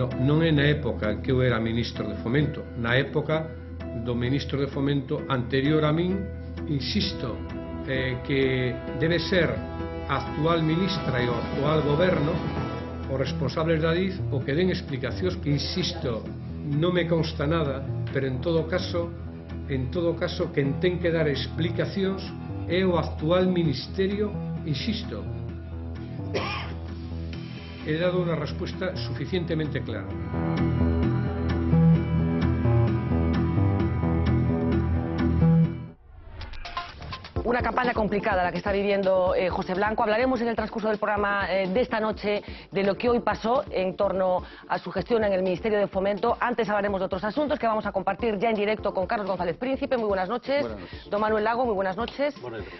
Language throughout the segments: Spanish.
non é na época que eu era ministro de Fomento, na época do ministro de Fomento anterior a min, insisto, que debe ser a actual ministra e o actual goberno os responsables da DIF o que den explicacións, que insisto, non me consta nada, pero en todo caso quen ten que dar explicacións é o actual ministerio, insisto. He dado una respuesta suficientemente clara. Una campaña complicada la que está viviendo José Blanco. Hablaremos en el transcurso del programa de esta noche de lo que hoy pasó en torno a su gestión en el Ministerio de Fomento. Antes hablaremos de otros asuntos que vamos a compartir ya en directo con Carlos González Príncipe. Muy buenas noches. Buenas noches. Don Manuel Lago, muy buenas noches.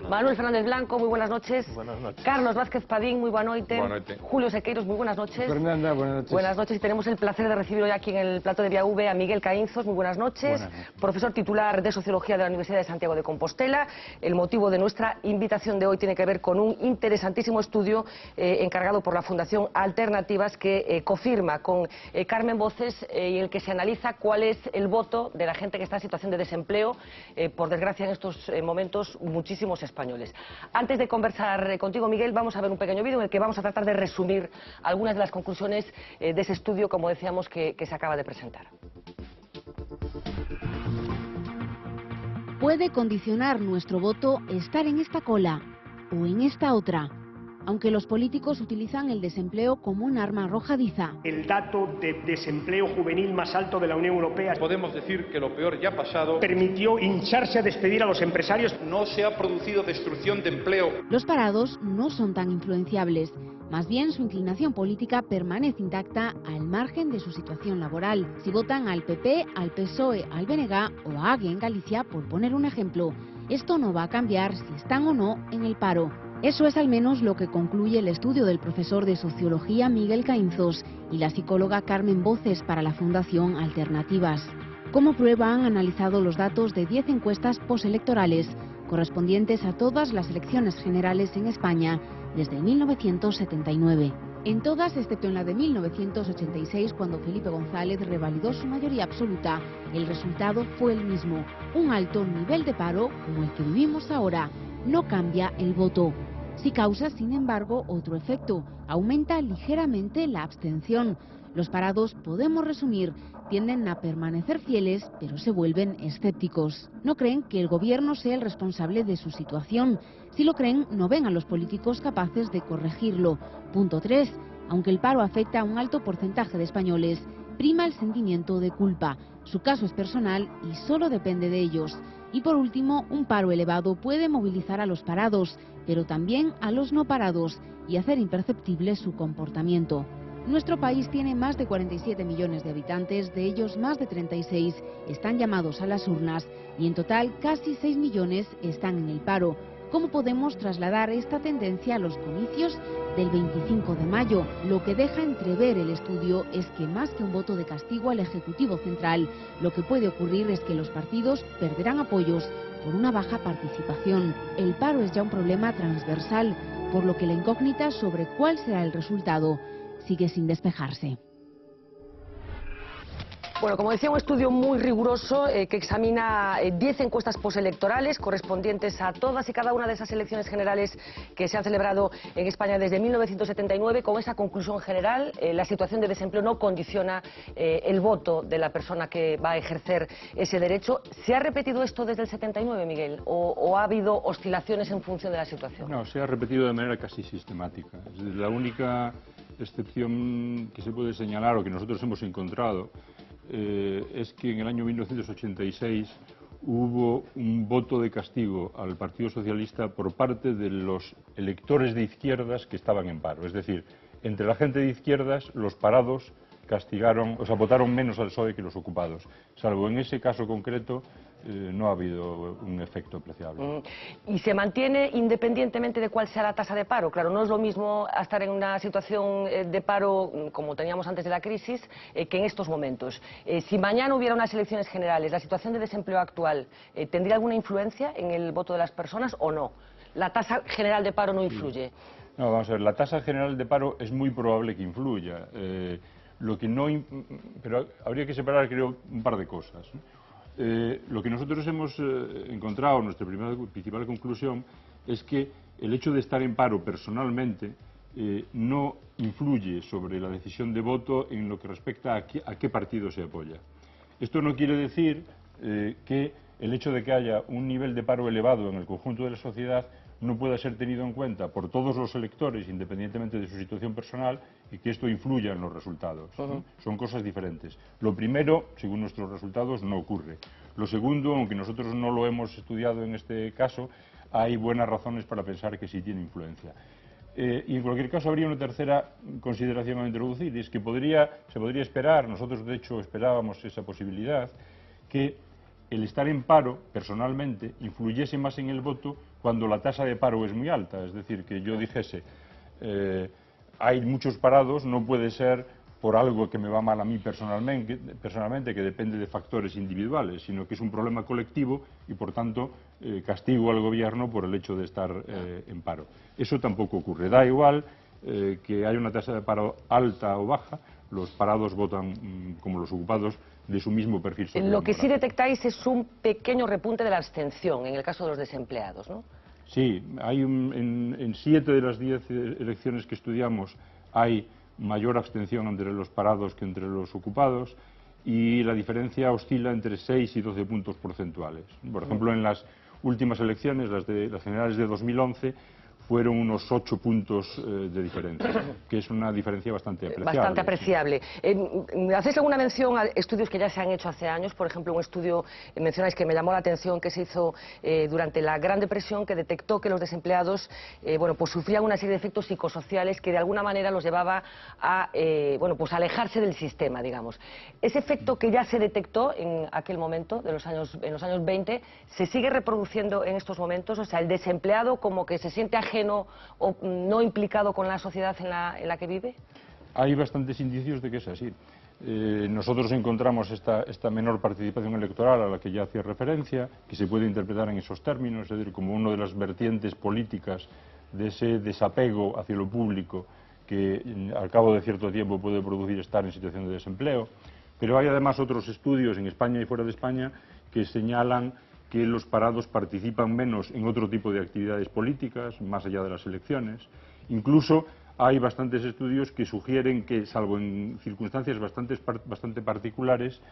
Manuel Fernández Blanco, muy buenas noches. Buenas noches. Carlos Vázquez Padín, muy buena noche. Julio Sequeiros, muy buenas noches. Fernanda, buenas noches. Buenas noches. Y tenemos el placer de recibir hoy aquí en el plato de Vía V a Miguel Caínzos. Muy buenas noches. Buenas noches. Profesor titular de Sociología de la Universidad de Santiago de Compostela. El motivo de nuestra invitación de hoy tiene que ver con un interesantísimo estudio encargado por la Fundación Alternativas que cofirma con Carmen Voces y en el que se analiza cuál es el voto de la gente que está en situación de desempleo, por desgracia en estos momentos muchísimos españoles. Antes de conversar contigo, Miguel, vamos a ver un pequeño vídeo en el que vamos a tratar de resumir algunas de las conclusiones de ese estudio, como decíamos, que se acaba de presentar. Puede condicionar nuestro voto estar en esta cola o en esta otra, aunque los políticos utilizan el desempleo como un arma arrojadiza. El dato de desempleo juvenil más alto de la Unión Europea. Podemos decir que lo peor ya ha pasado. Permitió hincharse a despedir a los empresarios. No se ha producido destrucción de empleo. Los parados no son tan influenciables. Más bien, su inclinación política permanece intacta al margen de su situación laboral. Si votan al PP, al PSOE, al BNG o a AGE en Galicia, por poner un ejemplo, esto no va a cambiar si están o no en el paro. Eso es al menos lo que concluye el estudio del profesor de Sociología Miguel Caínzos y la psicóloga Carmen Voces para la Fundación Alternativas. Como prueba han analizado los datos de 10 encuestas postelectorales correspondientes a todas las elecciones generales en España desde 1979. En todas, excepto en la de 1986, cuando Felipe González revalidó su mayoría absoluta, el resultado fue el mismo: un alto nivel de paro como el que vivimos ahora. No cambia el voto. Sí causa, sin embargo, otro efecto: aumenta ligeramente la abstención. Los parados, podemos resumir, tienden a permanecer fieles, pero se vuelven escépticos. No creen que el gobierno sea el responsable de su situación. Si lo creen, no ven a los políticos capaces de corregirlo. Punto 3. Aunque el paro afecta a un alto porcentaje de españoles, prima el sentimiento de culpa. Su caso es personal y solo depende de ellos. Y por último, un paro elevado puede movilizar a los parados, pero también a los no parados, y hacer imperceptible su comportamiento. Nuestro país tiene más de 47 millones de habitantes, de ellos más de 36 están llamados a las urnas y en total casi 6 millones están en el paro. ¿Cómo podemos trasladar esta tendencia a los comicios del 25 de mayo? Lo que deja entrever el estudio es que más que un voto de castigo al Ejecutivo Central, lo que puede ocurrir es que los partidos perderán apoyos por una baja participación. El paro es ya un problema transversal, por lo que la incógnita sobre cuál será el resultado sigue sin despejarse. Bueno, como decía, un estudio muy riguroso que examina 10 encuestas postelectorales correspondientes a todas y cada una de esas elecciones generales que se han celebrado en España desde 1979, con esa conclusión general: la situación de desempleo no condiciona el voto de la persona que va a ejercer ese derecho. ¿Se ha repetido esto desde el 79, Miguel, o ha habido oscilaciones en función de la situación? No, se ha repetido de manera casi sistemática. La única excepción que se puede señalar o que nosotros hemos encontrado es que en el año 1986 hubo un voto de castigo al Partido Socialista por parte de los electores de izquierdas que estaban en paro. Es decir, entre la gente de izquierdas, los parados castigaron, o sea, votaron menos al PSOE que los ocupados. Salvo en ese caso concreto, no ha habido un efecto apreciable. ¿Y se mantiene independientemente de cuál sea la tasa de paro? Claro, no es lo mismo estar en una situación de paro como teníamos antes de la crisis que en estos momentos. Si mañana hubiera unas elecciones generales, ¿la situación de desempleo actual tendría alguna influencia en el voto de las personas o no? ¿La tasa general de paro no influye? No, vamos a ver, la tasa general de paro es muy probable que influya. Pero habría que separar, creo, un par de cosas, ¿no? Lo que nosotros hemos encontrado, nuestra principal conclusión, es que el hecho de estar en paro personalmente no influye sobre la decisión de voto en lo que respecta a qué partido se apoya. Esto no quiere decir que el hecho de que haya un nivel de paro elevado en el conjunto de la sociedad no pueda ser tenido en cuenta por todos los electores, independientemente de su situación personal, y que esto influya en los resultados, ¿no? Son cosas diferentes. Lo primero, según nuestros resultados, no ocurre. Lo segundo, aunque nosotros no lo hemos estudiado en este caso, hay buenas razones para pensar que sí tiene influencia. Y en cualquier caso habría una tercera consideración a introducir, y es que se podría esperar, nosotros de hecho esperábamos esa posibilidad, que el estar en paro, personalmente, influyese más en el voto cuando la tasa de paro es muy alta. Es decir, que yo dijese, hay muchos parados, no puede ser por algo que me va mal a mí personalmente, que depende de factores individuales, sino que es un problema colectivo y, por tanto, castigo al gobierno por el hecho de estar en paro. Eso tampoco ocurre. Da igual que haya una tasa de paro alta o baja, los parados votan como los ocupados de su mismo perfil social. Lo que sí detectáis es un pequeño repunte de la abstención en el caso de los desempleados, ¿no? Sí, hay en 7 de las 10 elecciones que estudiamos hay mayor abstención entre los parados que entre los ocupados, y la diferencia oscila entre 6 y 12 puntos porcentuales. Por ejemplo, en las últimas elecciones, las generales de 2011, fueron unos 8 puntos de diferencia, que es una diferencia bastante apreciable. Bastante apreciable. ¿Hacéis alguna mención a estudios que ya se han hecho hace años? Por ejemplo, un estudio, mencionáis, que me llamó la atención, que se hizo durante la Gran Depresión, que detectó que los desempleados pues sufrían una serie de efectos psicosociales que de alguna manera los llevaba a pues alejarse del sistema, digamos. Ese efecto que ya se detectó en aquel momento, en los años 20, ¿se sigue reproduciendo en estos momentos? O sea, el desempleado como que se siente ajeno o no implicado con la sociedad en la que vive. Hay bastantes indicios de que es así. Nosotros encontramos esta menor participación electoral a la que ya hacía referencia, que se puede interpretar en esos términos, es decir, como una de las vertientes políticas de ese desapego hacia lo público que al cabo de cierto tiempo puede producir estar en situación de desempleo. Pero hay además otros estudios en España y fuera de España que señalan que los parados participan menos en otro tipo de actividades políticas, más allá de las elecciones. Incluso hay bastantes estudios que sugieren que, salvo en circunstancias bastante particulares,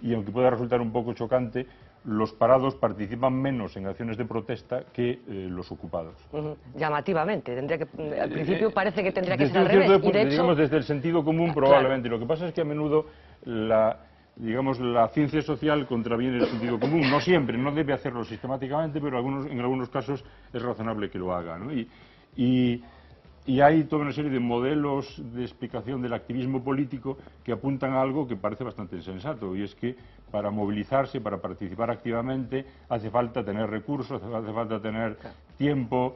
y aunque pueda resultar un poco chocante, los parados participan menos en acciones de protesta que los ocupados. Llamativamente, al principio parece que tendría que ser al revés. Y de hecho, digamos, desde el sentido común probablemente. Claro. Lo que pasa es que a menudo la ciencia social contraviene el sentido común. No siempre, no debe hacerlo sistemáticamente, pero en algunos casos es razonable que lo haga, ¿no? Y hay toda una serie de modelos de explicación del activismo político que apuntan a algo que parece bastante insensato, y es que para movilizarse, para participar activamente, hace falta tener recursos, hace falta tener tiempo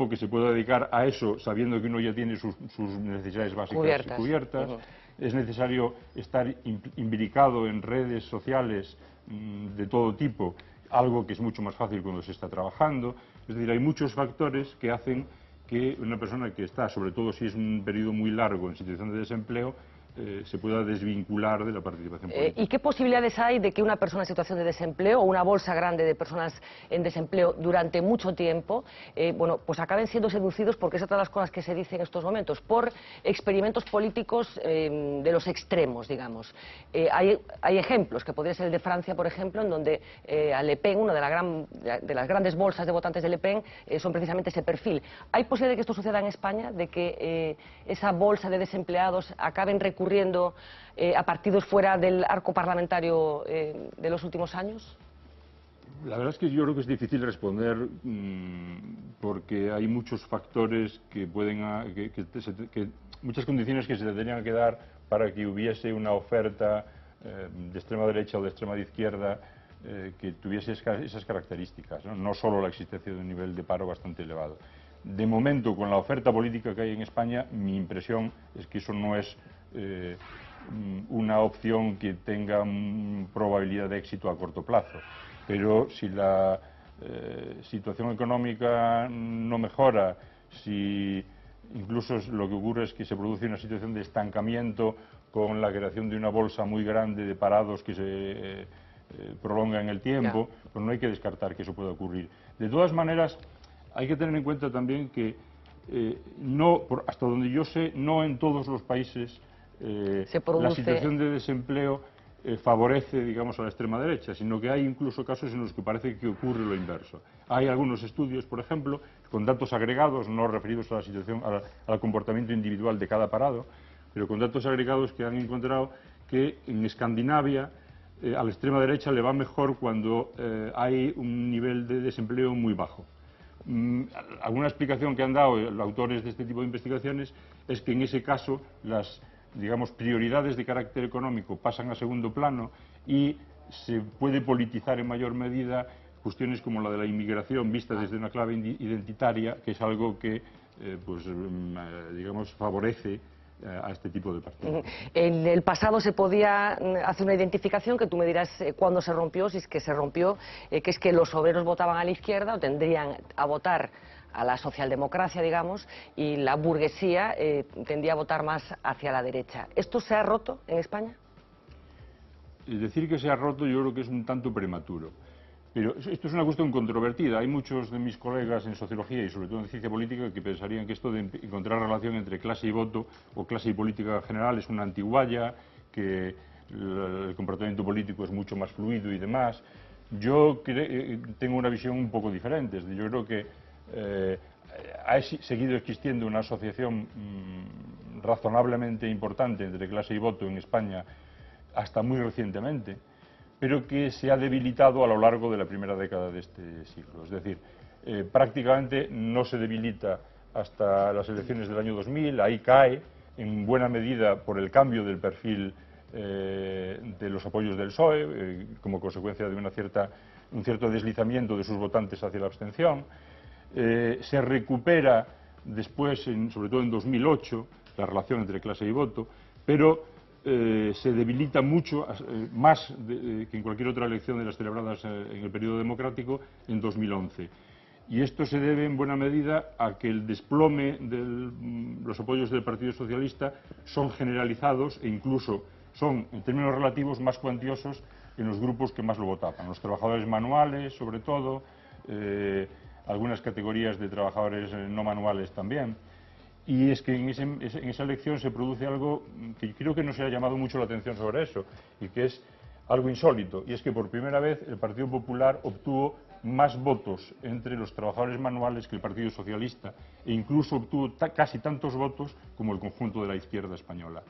que se pueda dedicar a eso, sabiendo que uno ya tiene sus necesidades básicas cubiertas. Es necesario estar imbricado en redes sociales de todo tipo, algo que es mucho más fácil cuando se está trabajando. Es decir, hay muchos factores que hacen que una persona que está, sobre todo si es un periodo muy largo en situación de desempleo, se pueda desvincular de la participación política. ¿Y qué posibilidades hay de que una persona en situación de desempleo o una bolsa grande de personas en desempleo durante mucho tiempo, pues acaben siendo seducidos, porque es otra de las cosas que se dice en estos momentos, por experimentos políticos de los extremos, digamos? Hay ejemplos, que podría ser el de Francia, por ejemplo, en donde a Le Pen, una de las grandes bolsas de votantes de Le Pen, son precisamente ese perfil. ¿Hay posibilidad de que esto suceda en España, de que esa bolsa de desempleados acaben recurriendo a partidos fuera del arco parlamentario de los últimos años? La verdad es que yo creo que es difícil responder porque hay muchos factores que pueden muchas condiciones que se tendrían que dar para que hubiese una oferta de extrema derecha o de extrema izquierda que tuviese esas características, ¿no? No solo la existencia de un nivel de paro bastante elevado. De momento, con la oferta política que hay en España, mi impresión es que eso no es una opción que tenga probabilidad de éxito a corto plazo. Pero si la situación económica no mejora, si Incluso lo que ocurre es que se produce una situación de estancamiento con la creación de una bolsa muy grande de parados que se prolonga en el tiempo, pues no hay que descartar que eso pueda ocurrir. De todas maneras, hay que tener en cuenta también que hasta donde yo sé, no en todos los países la situación de desempleo favorece, digamos, a la extrema derecha, sino que hay incluso casos en los que parece que ocurre lo inverso. Hay algunos estudios, por ejemplo, con datos agregados, no referidos a la situación, al comportamiento individual de cada parado, pero con datos agregados que han encontrado que en Escandinavia a la extrema derecha le va mejor cuando hay un nivel de desempleo muy bajo. Alguna explicación que han dado los autores de este tipo de investigaciones es que en ese caso las, digamos, prioridades de carácter económico pasan a segundo plano y se puede politizar en mayor medida cuestiones como la de la inmigración vista desde una clave identitaria, que es algo que digamos, favorece a este tipo de partidos. En el pasado se podía hacer una identificación, que tú me dirás cuándo se rompió, si es que se rompió, que es que los obreros votaban a la izquierda o tendrían a votar a la socialdemocracia, digamos, y la burguesía tendía a votar más hacia la derecha. ¿Esto se ha roto en España? Decir que se ha roto yo creo que es un tanto prematuro. Pero esto es una cuestión controvertida. Hay muchos de mis colegas en sociología y sobre todo en ciencia política que pensarían que esto de encontrar relación entre clase y voto o clase y política en general es una antigualla, que el comportamiento político es mucho más fluido y demás. Yo tengo una visión un poco diferente. Yo creo que ha seguido existiendo una asociación razonablemente importante entre clase y voto en España hasta muy recientemente, pero que se ha debilitado a lo largo de la primera década de este siglo. Es decir, prácticamente no se debilita hasta las elecciones del año 2000, ahí cae en buena medida por el cambio del perfil de los apoyos del PSOE, como consecuencia de un cierto deslizamiento de sus votantes hacia la abstención. Se recupera después, sobre todo en 2008, la relación entre clase y voto, pero se debilita mucho, más que en cualquier otra elección de las celebradas en el periodo democrático, en 2011. Y esto se debe en buena medida a que el desplome de los apoyos del Partido Socialista son generalizados e incluso son, en términos relativos, más cuantiosos en los grupos que más lo votaban. Los trabajadores manuales, sobre todo, algunas categorías de trabajadores no manuales también. Y es que en esa elección se produce algo que creo que no se ha llamado mucho la atención sobre eso, y que es algo insólito, y es que por primera vez el Partido Popular obtuvo más votos entre los trabajadores manuales que el Partido Socialista, e incluso obtuvo casi tantos votos como el conjunto de la izquierda española.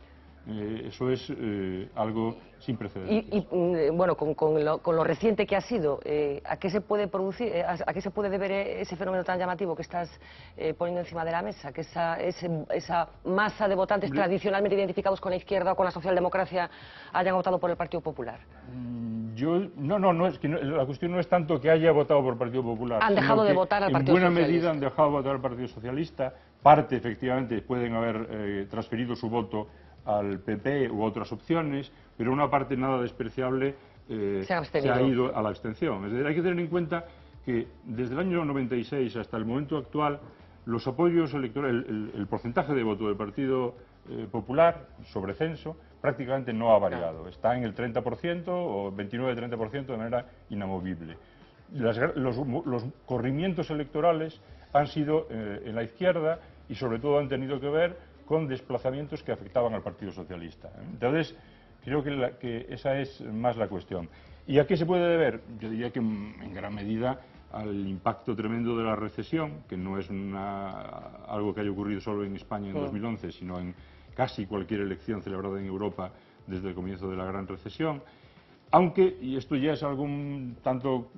Eso es algo sin precedentes. Y bueno, con lo reciente que ha sido, ¿a qué se puede producir, a qué se puede deber ese fenómeno tan llamativo que estás poniendo encima de la mesa? Que esa masa de votantes tradicionalmente identificados con la izquierda o con la socialdemocracia hayan votado por el Partido Popular. No, es que la cuestión no es tanto que haya votado por el Partido Popular. Han dejado de votar al Partido Socialista. En buena medida han dejado de votar al Partido Socialista. Parte, efectivamente, pueden haber transferido su voto al PP u otras opciones, pero una parte nada despreciable se ha ido a la abstención. Es decir, hay que tener en cuenta que desde el año 96 hasta el momento actual, los apoyos electorales, el porcentaje de voto del Partido Popular sobre censo prácticamente no ha variado. Está en el 30% o 29-30% de manera inamovible. Los corrimientos electorales han sido en la izquierda y sobre todo han tenido que ver con desplazamientos que afectaban al Partido Socialista. Entonces, creo que esa es más la cuestión. ¿Y a qué se puede deber? Yo diría que en gran medida al impacto tremendo de la recesión, que no es algo que haya ocurrido solo en España en 2011, sino en casi cualquier elección celebrada en Europa desde el comienzo de la gran recesión. Aunque, y esto ya es algo un tanto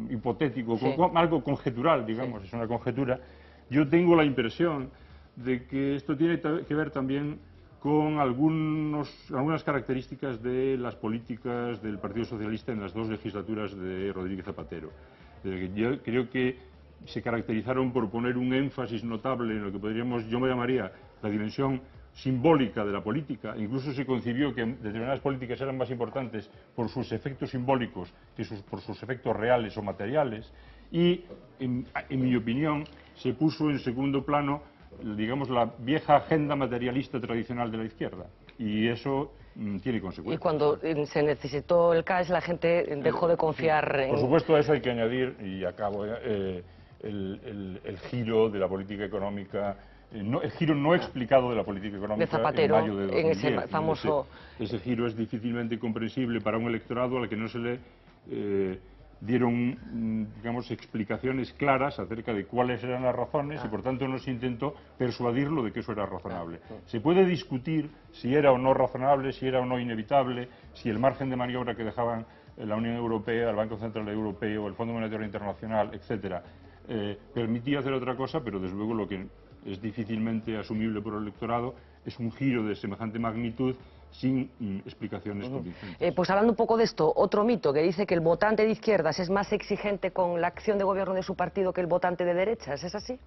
hipotético, algo conjetural, digamos, es una conjetura, yo tengo la impresión de que esto tiene que ver también con algunas características de las políticas del Partido Socialista en las dos legislaturas de Rodríguez Zapatero. Yo creo que se caracterizaron por poner un énfasis notable en lo que yo me llamaría la dimensión simbólica de la política. Incluso se concibió que determinadas políticas eran más importantes por sus efectos simbólicos que por sus efectos reales o materiales. Y, en mi opinión, se puso en segundo plano digamos, la vieja agenda materialista tradicional de la izquierda. Y eso tiene consecuencias. Y cuando se necesitó el cash, la gente dejó de confiar en... Por supuesto, a eso hay que añadir, y acabo, el giro de la política económica, el giro no explicado de la política económica de Zapatero, en mayo de 2010. en ese famoso... Ese giro es difícilmente comprensible para un electorado al que no se le dieron, digamos, explicaciones claras acerca de cuáles eran las razones y por tanto no se intentó persuadirlo de que eso era razonable. Se puede discutir si era o no razonable, si era o no inevitable, si el margen de maniobra que dejaban la Unión Europea, el Banco Central Europeo, el Fondo Monetario Internacional, etcétera, permitía hacer otra cosa, pero desde luego lo que es difícilmente asumible por el electorado es un giro de semejante magnitud sin explicaciones convincentes. Pues hablando un poco de esto, otro mito que dice que el votante de izquierdas es más exigente con la acción de gobierno de su partido que el votante de derechas, ¿es así?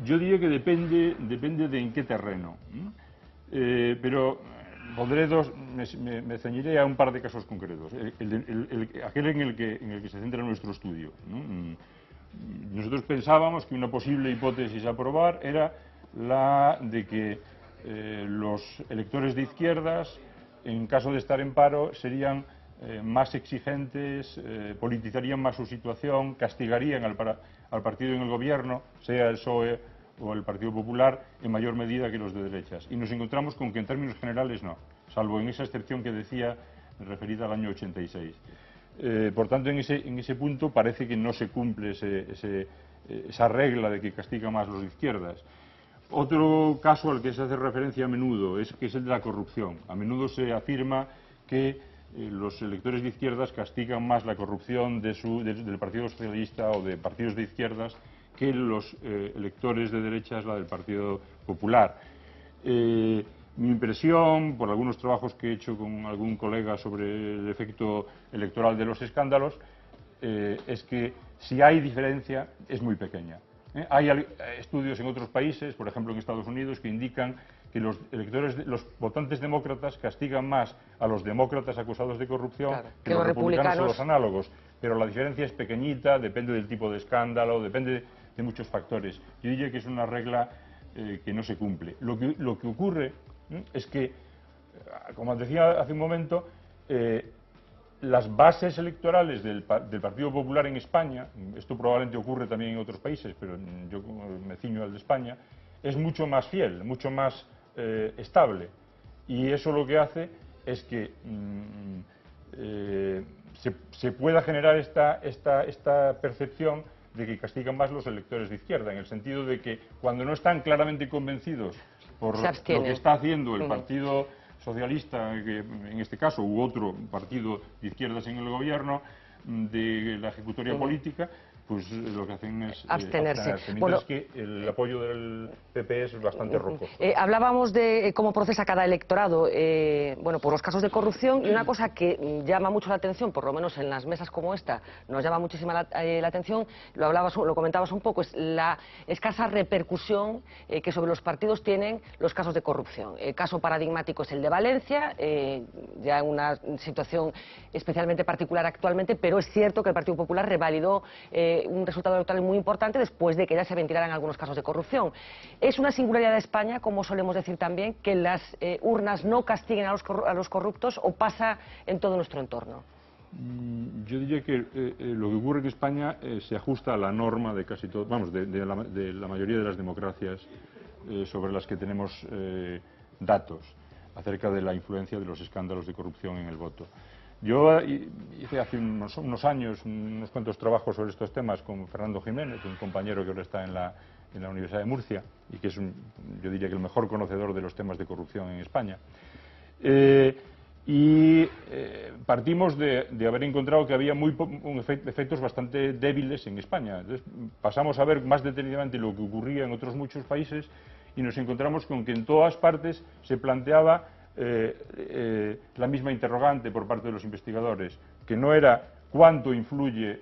Yo diría que depende de en qué terreno, pero me ceñiré a un par de casos concretos, aquel en el que se centra nuestro estudio, ¿no? Nosotros pensábamos que una posible hipótesis a aprobar era la de que los electores de izquierdas, en caso de estar en paro, serían más exigentes, politizarían más su situación, castigarían al partido en el gobierno, sea el PSOE o el Partido Popular, en mayor medida que los de derechas. Y nos encontramos con que en términos generales no, salvo en esa excepción que decía referida al año 86. Por tanto, en ese punto parece que no se cumple esa regla de que castiga más los de izquierdas. Otro caso al que se hace referencia a menudo es el de la corrupción. A menudo se afirma que los electores de izquierdas castigan más la corrupción del Partido Socialista o de partidos de izquierdas que los electores de derechas, la del Partido Popular. Mi impresión, por algunos trabajos que he hecho con algún colega sobre el efecto electoral de los escándalos, es que si hay diferencia es muy pequeña. Hay estudios en otros países, por ejemplo en Estados Unidos, que indican que los votantes demócratas castigan más a los demócratas acusados de corrupción que los republicanos o los análogos. Pero la diferencia es pequeñita, depende del tipo de escándalo, depende de muchos factores. Yo diría que es una regla que no se cumple. Lo que ocurre es que, como decía hace un momento, las bases electorales del Partido Popular en España, esto probablemente ocurre también en otros países, pero yo me ciño al de España, es mucho más fiel, mucho más estable. Y eso lo que hace es que se pueda generar esta percepción de que castigan más los electores de izquierda, en el sentido de que cuando no están claramente convencidos por lo que está haciendo el Partido Socialista, en este caso, u otro partido de izquierdas en el gobierno, de la ejecutoria política, pues lo que hacen es abstenerse. Mientras que el apoyo del PP es bastante rocoso. Hablábamos de cómo procesa cada electorado, por los casos de corrupción, y una cosa que llama mucho la atención, por lo menos en las mesas como esta, nos llama muchísima la atención, lo comentabas un poco, es la escasa repercusión que sobre los partidos tienen los casos de corrupción. El caso paradigmático es el de Valencia, ya en una situación especialmente particular actualmente, pero es cierto que el Partido Popular revalidó un resultado electoral muy importante después de que ya se ventilaran algunos casos de corrupción. Es una singularidad de España, como solemos decir también, que las urnas no castiguen a los corruptos, o pasa en todo nuestro entorno. Yo diría que lo que ocurre en España se ajusta a la norma de casi todo, de la mayoría de las democracias sobre las que tenemos datos acerca de la influencia de los escándalos de corrupción en el voto. Yo hice hace unos años unos cuantos trabajos sobre estos temas con Fernando Jiménez, un compañero que ahora está en la Universidad de Murcia y que es, yo diría que el mejor conocedor de los temas de corrupción en España. Partimos de haber encontrado que había efectos bastante débiles en España. Entonces pasamos a ver más detenidamente lo que ocurría en otros muchos países y nos encontramos con que en todas partes se planteaba la misma interrogante por parte de los investigadores, que no era cuánto influye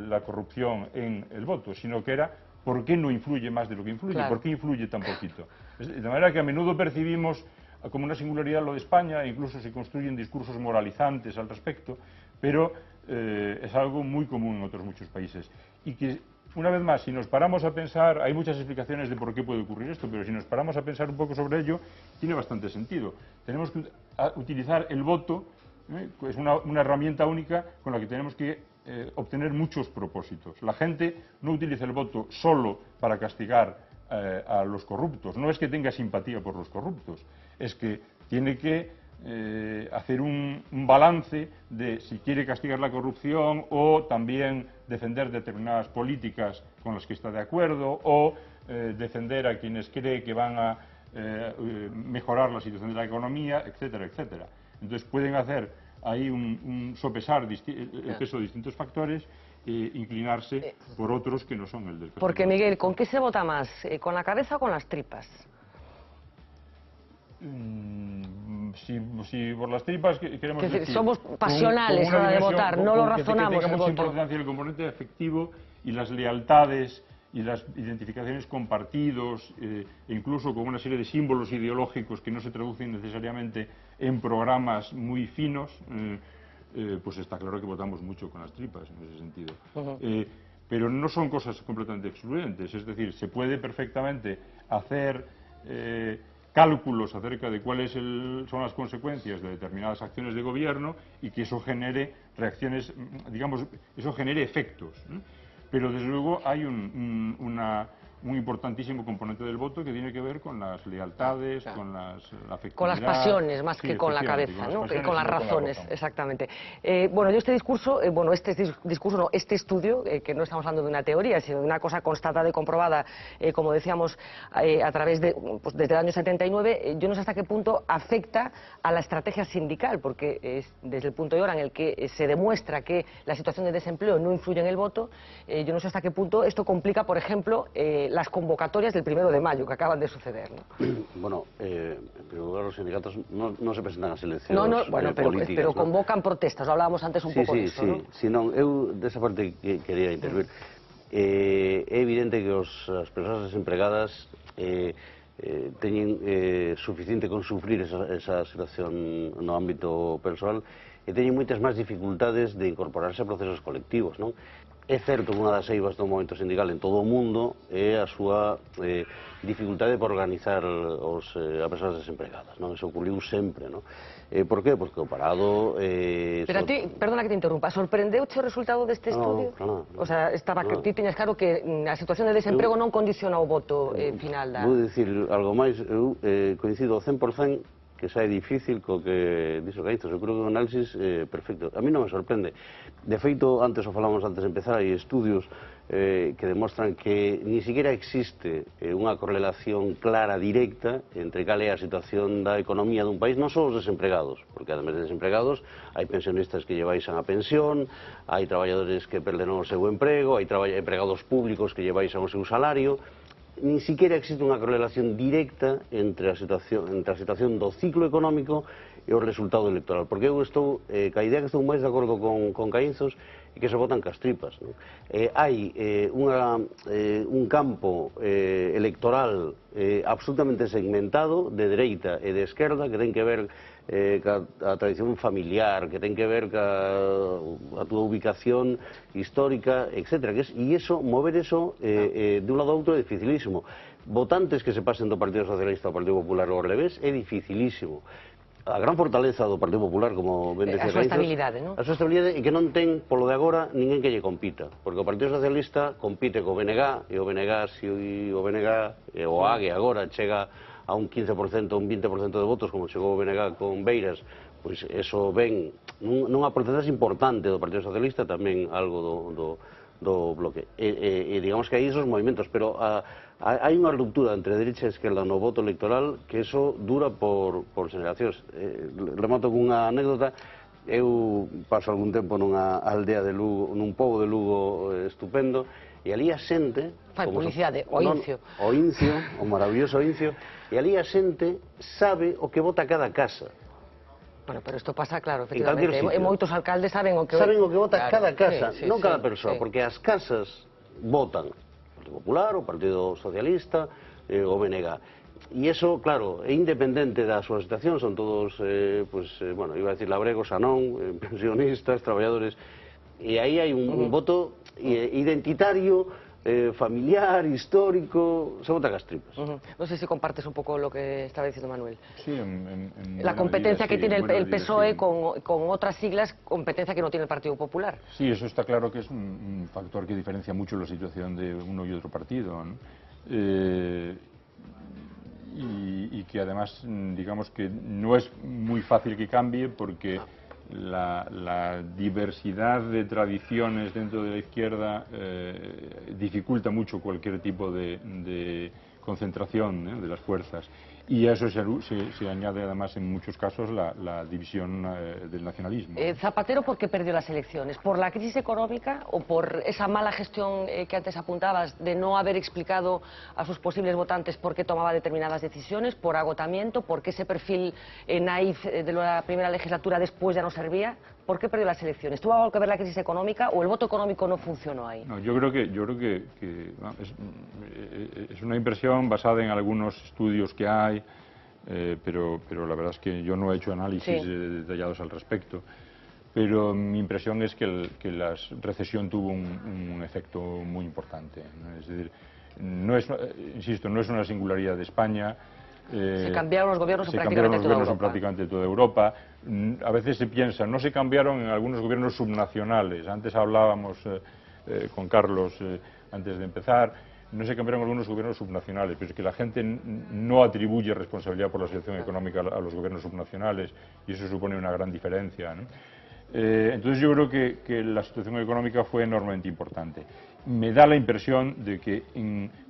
la corrupción en el voto, sino que era por qué no influye más de lo que influye, claro. ¿Por qué influye tan poquito? De manera que a menudo percibimos como una singularidad lo de España, e incluso se construyen discursos moralizantes al respecto, pero es algo muy común en otros muchos países. Y que, una vez más, si nos paramos a pensar, hay muchas explicaciones de por qué puede ocurrir esto, pero si nos paramos a pensar un poco sobre ello, tiene bastante sentido. Tenemos que utilizar el voto, es una herramienta única con la que tenemos que obtener muchos propósitos. La gente no utiliza el voto solo para castigar a los corruptos, no es que tenga simpatía por los corruptos, es que tiene que hacer un balance de si quiere castigar la corrupción o también defender determinadas políticas con las que está de acuerdo o defender a quienes cree que van a mejorar la situación de la economía, etcétera, etcétera. Entonces pueden hacer ahí un sopesar el peso de distintos factores e inclinarse por otros que no son el del peso. Porque, Miguel, ¿con qué se vota más? ¿Con la cabeza o con las tripas? Si por las tripas queremos decir, decir, somos pasionales a la hora de votar, no lo razonamos que tengamos el voto. importancia el componente afectivo y las lealtades y las identificaciones con partidos, e incluso con una serie de símbolos ideológicos que no se traducen necesariamente en programas muy finos, pues está claro que votamos mucho con las tripas en ese sentido. Pero no son cosas completamente excluyentes, es decir, se puede perfectamente hacer cálculos acerca de cuáles son las consecuencias de determinadas acciones de gobierno y que eso genere reacciones, digamos, eso genere efectos, ¿no? Pero desde luego hay un importantísimo componente del voto que tiene que ver con las lealtades, con la afectividad. Con las pasiones más que con la cabeza, ¿no? Con las razones, exactamente. Bueno, yo este discurso, este estudio, que no estamos hablando de una teoría, sino de una cosa constatada y comprobada, como decíamos, a través de, pues desde el año 79, yo no sé hasta qué punto afecta a la estrategia sindical, porque es desde el punto de hora en el que se demuestra que la situación de desempleo no influye en el voto, yo no sé hasta qué punto esto complica, por ejemplo, las convocatorias del 1 de mayo que acaban de suceder, ¿no? Bueno, en primer lugar, los sindicatos no se presentan a eleccións bueno, políticas, pero convocan protestas, lo hablábamos antes un pouco disso, non? Sí, non, eu desa parte que quería intervir. É evidente que as persoas desempregadas teñen suficiente con sufrir esa situación no ámbito persoal e teñen moitas máis dificultades de incorporarse a procesos colectivos, non? É certo que unha das eivas do movimento sindical en todo o mundo é a súa dificultade por organizar as persoas desempregadas, non? Eso ocurriu sempre, non? Por qué? Porque o parado... Pero a ti, perdona que te interrumpa, sorprendeuche o resultado deste estudio? No. O sea, ti tiñas claro que a situación de desemprego non condiciona o voto final da... Vou dicir algo máis, eu coincido ao 100% que xa é difícil co que dixo Caízos. Eu creo que é un análisis perfecto. A mí non me sorprende. De feito, antes o falamos antes de empezar, hai estudios que demostran que ni siquiera existe unha correlación clara, directa, entre cal é a situación da economía dun país, non só os desempregados, porque ademais de desempregados hai pensionistas que lle baixan a pensión, hai traballadores que perderon o seu emprego, hai empregados públicos que lle baixan o seu salario. Ni siquiera existe unha correlación directa entre a situación do ciclo económico e o resultado electoral, porque eu estou, ca idea que estou máis de acordo con Caínzos, e que se votan cas tripas, non? Hai un campo electoral absolutamente segmentado de dereita e de esquerda que ten que ver ca tradición familiar, que ten que ver ca túa ubicación histórica, etc. E mover eso de un lado a outro é dificilísimo. Votantes que se pasen do Partido Socialista ao Partido Popular ou ao revés é dificilísimo. A gran fortaleza do Partido Popular, como ben decía Caízos, a súa estabilidade, non? A súa estabilidade é que non ten, polo de agora, ninguén que lle compita, porque o Partido Socialista compite co BNG, e o BNG, o AGE agora chega a un 15%, un 20% de votos, como chegou o BNG con Beiras, pois eso ven nunha porcentaxe importante do Partido Socialista, tamén algo do bloque. E digamos que hai esos movimentos, pero hai unha ruptura entre derecha e esquerda no voto electoral que eso dura por generacións. Remato cunha anécdota. Eu paso algún tempo nunha aldea de Lugo, nun pobo de Lugo estupendo, e ali a xente... Fai publicidade, o Incio. O Incio, o maravilloso Incio, e ali a xente sabe o que vota cada casa. Bueno, pero isto pasa, claro, efectivamente, e moitos alcaldes saben o que vota cada casa, non cada persoa, porque as casas votan o Partido Popular, o Partido Socialista, o BNG. E iso, claro, é independente da súa situación, son todos, bueno, iba a decir labregos, non, pensionistas, traballadores, E aí hai un voto identitario, familiar, histórico, se vota gas tripas. No sé si compartes un poco lo que estaba diciendo Manuel. Sí, en La buena competencia medida, que sí, tiene en buena el medida, PSOE sí. con otras siglas, competencia que no tiene el Partido Popular. Sí, eso está claro que es un factor que diferencia mucho la situación de uno y otro partido, ¿no? Y que además, digamos que no es muy fácil que cambie porque la diversidad de tradiciones dentro de la izquierda dificulta mucho cualquier tipo de concentración de las fuerzas. Y a eso se añade además en muchos casos la división del nacionalismo. Zapatero, ¿por qué perdió las elecciones? ¿Por la crisis económica o por esa mala gestión que antes apuntabas de no haber explicado a sus posibles votantes por qué tomaba determinadas decisiones? ¿Por agotamiento? ¿Por qué ese perfil naif de la primera legislatura después ya no servía? ¿Por qué perdió las elecciones? ¿Tuvo algo que ver la crisis económica o el voto económico no funcionó ahí? No, yo creo que es una impresión basada en algunos estudios que hay, pero la verdad es que yo no he hecho análisis detallados al respecto. Pero mi impresión es que la recesión tuvo un efecto muy importante, ¿no? Es decir, insisto, no es una singularidad de España. Se cambiaron los gobiernos en prácticamente toda Europa. A veces se piensa, no se cambiaron en algunos gobiernos subnacionales. Antes hablábamos con Carlos antes de empezar, no se cambiaron algunos gobiernos subnacionales, pero es que la gente no atribuye responsabilidad por la situación económica a los gobiernos subnacionales y eso supone una gran diferencia, ¿no? Entonces yo creo que la situación económica fue enormemente importante. Me da la impresión de que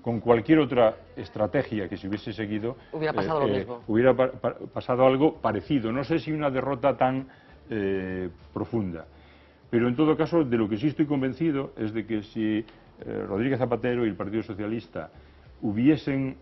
con cualquier otra estrategia que se hubiese seguido hubiera pasado lo mismo. Hubiera pasado algo parecido. No sé si una derrota tan profunda, pero en todo caso de lo que sí estoy convencido es de que si Rodríguez Zapatero y el Partido Socialista hubiesen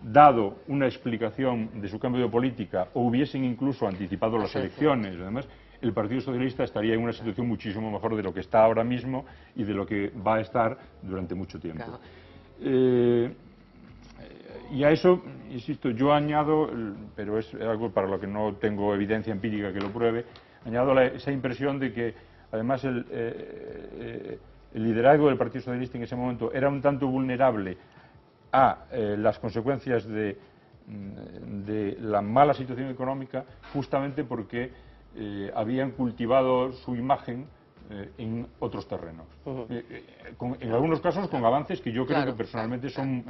dado una explicación de su cambio de política o hubiesen incluso anticipado las elecciones, además, el Partido Socialista estaría en una situación muchísimo mejor de lo que está ahora mismo y de lo que va a estar durante mucho tiempo. Claro. Y a eso, insisto, yo añado, pero es algo para lo que no tengo evidencia empírica que lo pruebe, añado esa impresión de que además el liderazgo del Partido Socialista en ese momento era un tanto vulnerable a las consecuencias de la mala situación económica, justamente porque habían cultivado su imagen en otros terrenos. En algunos casos con avances que yo creo que personalmente son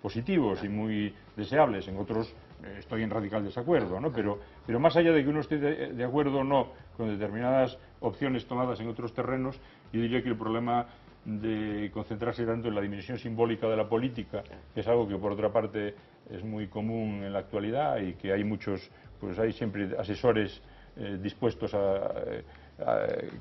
positivos y muy deseables, en otros estoy en radical desacuerdo, ¿no? Pero más allá de que uno esté de acuerdo o no con determinadas opciones tomadas en otros terrenos, yo diría que el problema de concentrarse tanto en la dimensión simbólica de la política, que es algo que por otra parte es muy común en la actualidad y que hay muchos, pues hay siempre asesores dispuestos a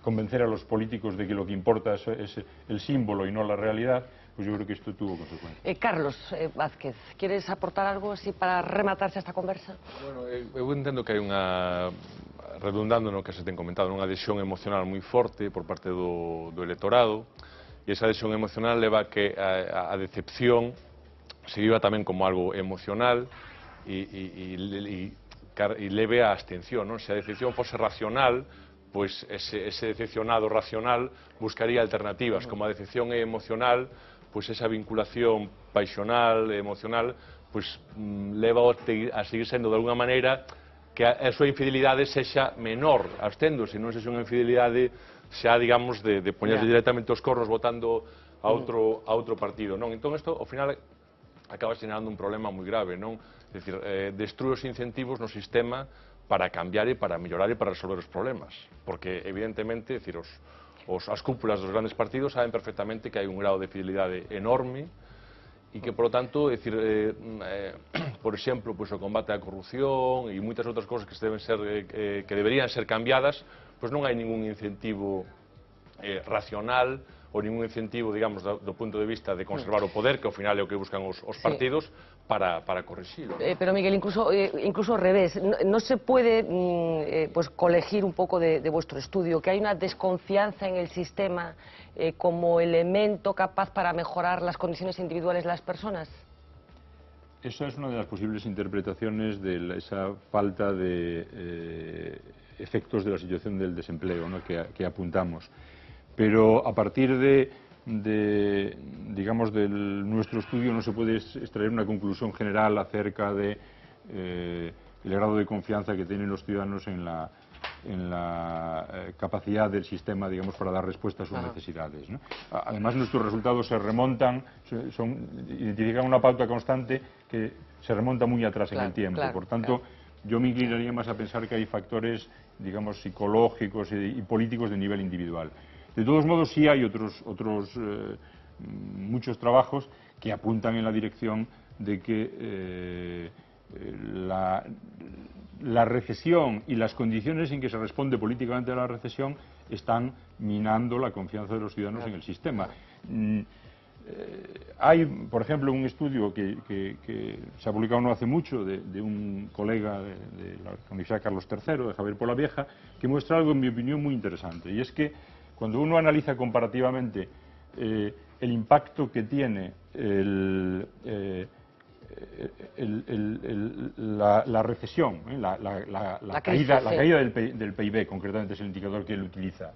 convencer a los políticos de que lo que importa es el símbolo y no la realidad, pues yo creo que esto tuvo consecuencias. Carlos Vázquez, ¿quieres aportar algo así para rematarse esta conversa? Bueno, eu entendo que hai unha, redundando no que se ten comentado, unha adhesión emocional moi forte por parte do electorado, e esa adhesión emocional leva a que a decepción se viva tamén como algo emocional e leve a abstención, non? Se a decepción fose racional, pois ese decepcionado racional buscaría alternativas. Como a decepción é emocional, pois esa vinculación paixonal, emocional, pois leva a seguir sendo de alguna maneira que a súa infidelidade sexa menor, absténdose, non sexa unha infidelidade xa, digamos, de poñerse directamente os cornos votando a outro partido, non? Entón, isto, ao final, acaba xenerando un problema moi grave, non? É dicir, destrue os incentivos no sistema para cambiar e para mellorar e para resolver os problemas. Porque, evidentemente, é dicir, as cúpulas dos grandes partidos saben perfectamente que hai un grado de fidelidade enorme e que, por lo tanto, é dicir, por exemplo, pois, o combate á corrupción e moitas outras cosas que deberían ser cambiadas, pois non hai ningún incentivo racional ou ningún incentivo, digamos, do punto de vista de conservar o poder, que ao final é o que buscan os partidos, para corregirlo. Pero, Miguel, incluso al revés, no se puede pues colegir un poco de vuestro estudio que hay una desconfianza en el sistema como elemento capaz para mejorar las condiciones individuales de las personas. Esa es una de las posibles interpretaciones de esa falta de efectos de la situación del desempleo, ¿no?, que apuntamos. Pero a partir digamos, de nuestro estudio no se puede extraer una conclusión general acerca de el grado de confianza que tienen los ciudadanos en la capacidad del sistema, digamos, para dar respuesta a sus necesidades, ¿no? Además, nuestros resultados se remontan, identifican una pauta constante que se remonta muy atrás en el tiempo. Por tanto, yo me inclinaría más a pensar que hay factores, digamos, psicológicos y políticos de nivel individual. De todos modos, sí hay muchos trabajos que apuntan en la dirección de que la recesión y las condiciones en que se responde políticamente a la recesión están minando la confianza de los ciudadanos en el sistema. Hay, por ejemplo, un estudio que se ha publicado no hace mucho de un colega de la Universidad Carlos III, de Javier Polavieja, que muestra algo, en mi opinión, muy interesante, y es que cuando uno analiza comparativamente el impacto que tiene la recesión, la caída del PIB, concretamente es el indicador que él utiliza.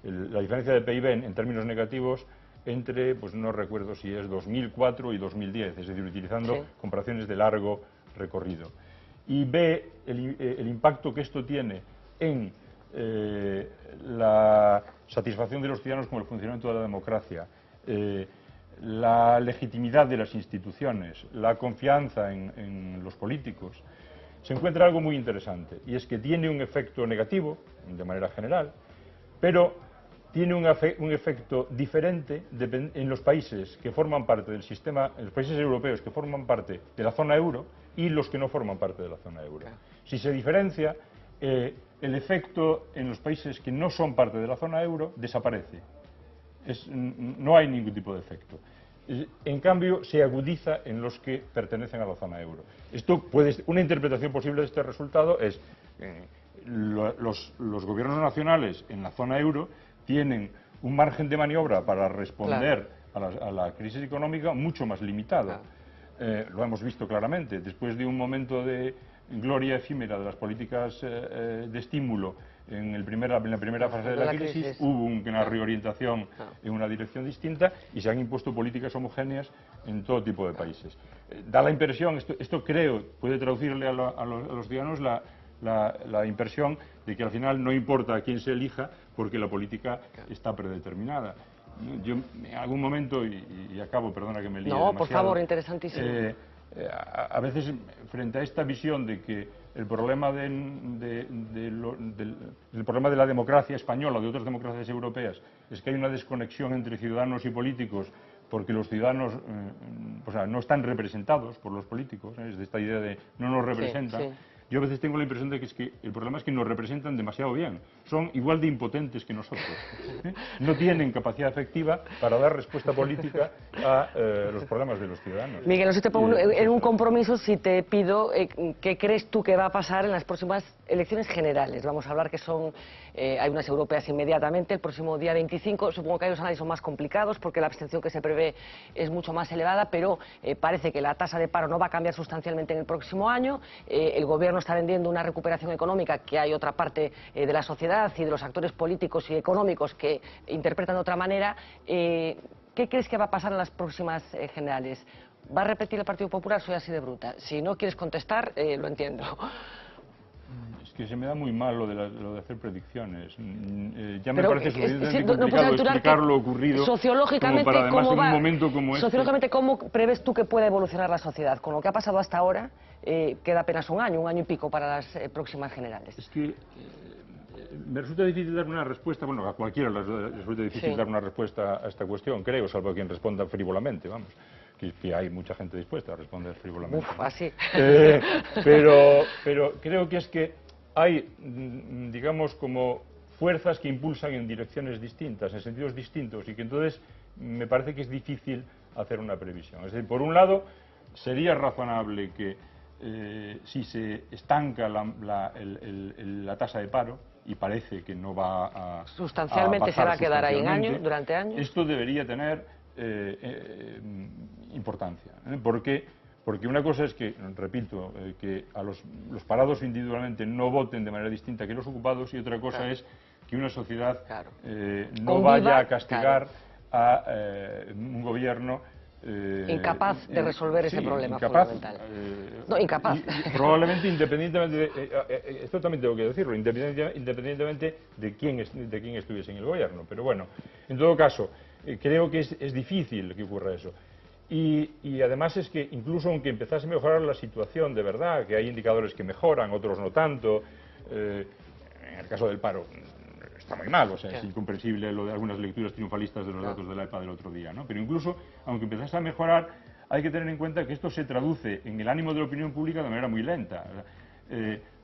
La diferencia del PIB en términos negativos entre, pues no recuerdo si es 2004 y 2010, es decir, utilizando comparaciones de largo recorrido. Y ve el impacto que esto tiene en la satisfacción de los ciudadanos con el funcionamiento de la democracia, la legitimidad de las instituciones, la confianza en los políticos, se encuentra algo muy interesante, y es que tiene un efecto negativo, de manera general, pero tiene un efecto diferente en los países que forman parte del sistema, en los países europeos que forman parte de la zona euro y los que no forman parte de la zona euro. Si se diferencia, el efecto en los países que no son parte de la zona euro desaparece. No hay ningún tipo de efecto. En cambio, se agudiza en los que pertenecen a la zona euro. Una interpretación posible de este resultado es los gobiernos nacionales en la zona euro tienen un margen de maniobra para responder a la crisis económica mucho más limitado. Lo hemos visto claramente. Después de un momento de gloria efímera de las políticas de estímulo en la primera fase de la crisis, hubo una reorientación en una dirección distinta y se han impuesto políticas homogéneas en todo tipo de países. Da la impresión, esto creo, puede traducirle a los ciudadanos la impresión de que al final no importa a quién se elija porque la política está predeterminada. Yo en algún momento, y acabo, perdona que me líe demasiado, por favor, interesantísimo. A veces, frente a esta visión de que el problema del problema de la democracia española o de otras democracias europeas es que hay una desconexión entre ciudadanos y políticos porque los ciudadanos no están representados por los políticos, es de esta idea de no nos representan. Yo a veces tengo la impresión de que el problema es que nos representan demasiado bien. Son igual de impotentes que nosotros. No tienen capacidad efectiva para dar respuesta política a los problemas de los ciudadanos. Miguel, no sé si te pongo en un compromiso si te pido qué crees tú que va a pasar en las próximas elecciones generales. Vamos a hablar que hay unas europeas inmediatamente, el próximo día 25. Supongo que hay los análisis son más complicados porque la abstención que se prevé es mucho más elevada, pero parece que la tasa de paro no va a cambiar sustancialmente en el próximo año. El gobierno está vendiendo una recuperación económica, que hay otra parte de la sociedad y de los actores políticos y económicos que interpretan de otra manera. ¿Qué crees que va a pasar en las próximas generales? ¿Va a repetir el Partido Popular? Soy así de bruta. Si no quieres contestar, lo entiendo. Es que se me da muy mal lo de hacer predicciones. Ya me parece suficientemente complicado explicar lo ocurrido sociológicamente, como para, además, en un momento como este. Sociológicamente, ¿cómo prevés tú que pueda evolucionar la sociedad? Con lo que ha pasado hasta ahora, queda apenas un año y pico para las próximas generales. Es que me resulta difícil dar una respuesta, bueno, a cualquiera les resulta difícil dar una respuesta a esta cuestión, creo, salvo a quien responda frívolamente, vamos. Que hay mucha gente dispuesta a responder frívolamente. Así. Pero creo que es que hay, digamos, como fuerzas que impulsan en direcciones distintas, en sentidos distintos, y que entonces me parece que es difícil hacer una previsión. Es decir, por un lado, sería razonable que si se estanca la tasa de paro, y parece que no va a sustancialmente se va a quedar ahí durante años, esto debería tener importancia, porque Porque una cosa es que, repito, que a los parados individualmente no voten de manera distinta que los ocupados, y otra cosa es que una sociedad no vaya a castigar a un gobierno incapaz de resolver ese problema fundamental. Incapaz. Probablemente, independientemente, esto también tengo que decirlo, independientemente de quién estuviese en el gobierno. Pero bueno, en todo caso, creo que es difícil que ocurra eso. Y además es que incluso aunque empezase a mejorar la situación de verdad, que hay indicadores que mejoran, otros no tanto, en el caso del paro está muy mal, o sea, es incomprensible lo de algunas lecturas triunfalistas de los datos de la EPA del otro día, ¿no? Pero incluso, aunque empezase a mejorar, hay que tener en cuenta que esto se traduce en el ánimo de la opinión pública de manera muy lenta.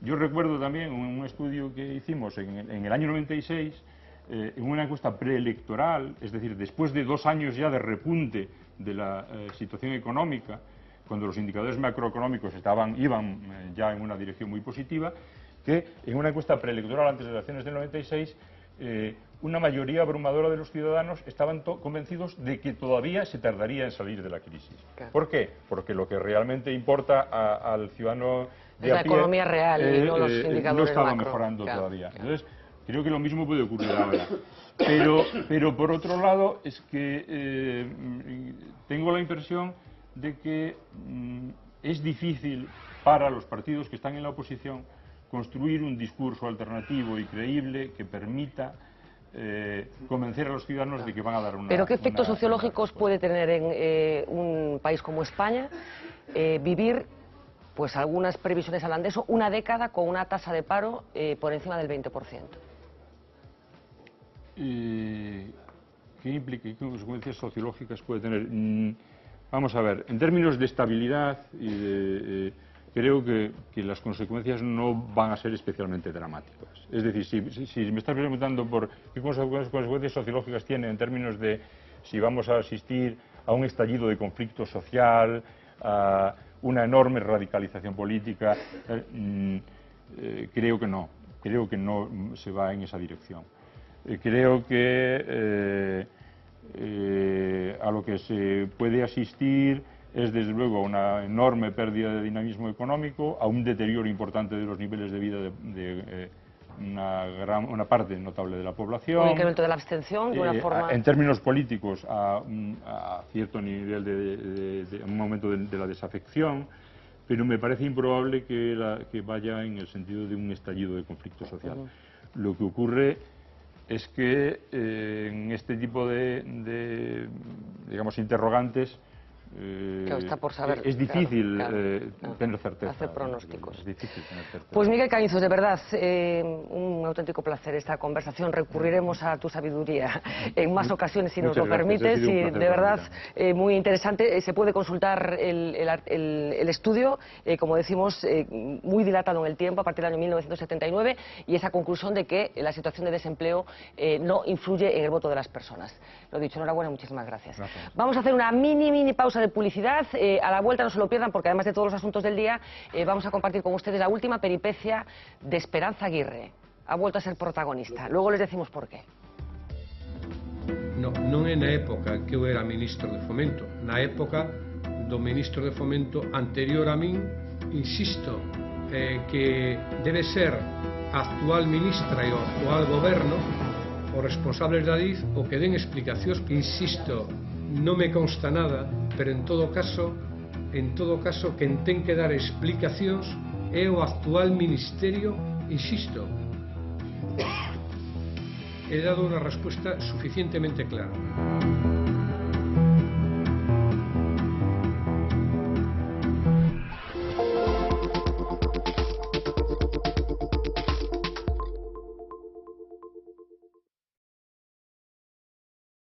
Yo recuerdo también un estudio que hicimos en el año 96, en una encuesta preelectoral, es decir, después de 2 años ya de repunte de la situación económica, cuando los indicadores macroeconómicos iban ya en una dirección muy positiva, que en una encuesta preelectoral antes de las elecciones del 96, una mayoría abrumadora de los ciudadanos estaban convencidos de que todavía se tardaría en salir de la crisis. ¿Por qué? Porque lo que realmente importa al ciudadano de a pie, la economía real y no los indicadores no estaba macro. mejorando todavía. Entonces, creo que lo mismo puede ocurrir ahora. Pero por otro lado, es que tengo la impresión de que es difícil para los partidos que están en la oposición construir un discurso alternativo y creíble que permita convencer a los ciudadanos de que van a dar una... ¿Pero qué efectos sociológicos puede tener en un país como España vivir, pues algunas previsiones hablan de eso, una década con una tasa de paro por encima del 20%? ¿Qué implica, qué consecuencias sociológicas puede tener? Vamos a ver, en términos de estabilidad, creo que las consecuencias no van a ser especialmente dramáticas. Es decir, si me estás preguntando por qué consecuencias sociológicas tiene en términos de si vamos a asistir a un estallido de conflicto social, a una enorme radicalización política, creo que no se va en esa dirección. Creo que a lo que se puede asistir es desde luego a una enorme pérdida de dinamismo económico, a un deterioro importante de los niveles de vida de una parte notable de la población. Un incremento de la abstención de una forma... En términos políticos, a cierto nivel de un aumento de la desafección, pero me parece improbable que vaya en el sentido de un estallido de conflicto social. Lo que ocurre es que en este tipo de digamos, interrogantes, está por saber, es difícil tener certeza. Hacer pronósticos. Es difícil tener certeza. Pues Miguel Cañizos, de verdad, un auténtico placer esta conversación. Recurriremos a tu sabiduría en más ocasiones si nos lo permites. Y de verdad, muy interesante. Se puede consultar el estudio, como decimos, muy dilatado en el tiempo, a partir del año 1979, y esa conclusión de que la situación de desempleo no influye en el voto de las personas. Lo dicho, enhorabuena, muchísimas gracias. Vamos a hacer una mini pausa de publicidad. A la vuelta no se lo pierdan, porque además de todos los asuntos del día, vamos a compartir con ustedes la última peripecia de Esperanza Aguirre. Ha vuelto a ser protagonista. Luego les decimos por qué. Non é na época que eu era ministro de Fomento, na época do ministro de Fomento anterior a min, insisto, que debe ser a actual ministra e o actual goberno os responsables da DIF o que den explicacións. Insisto, non me consta nada, pero en todo caso quen ten que dar explicacións é o actual ministerio. Insisto, he dado una respuesta suficientemente clara.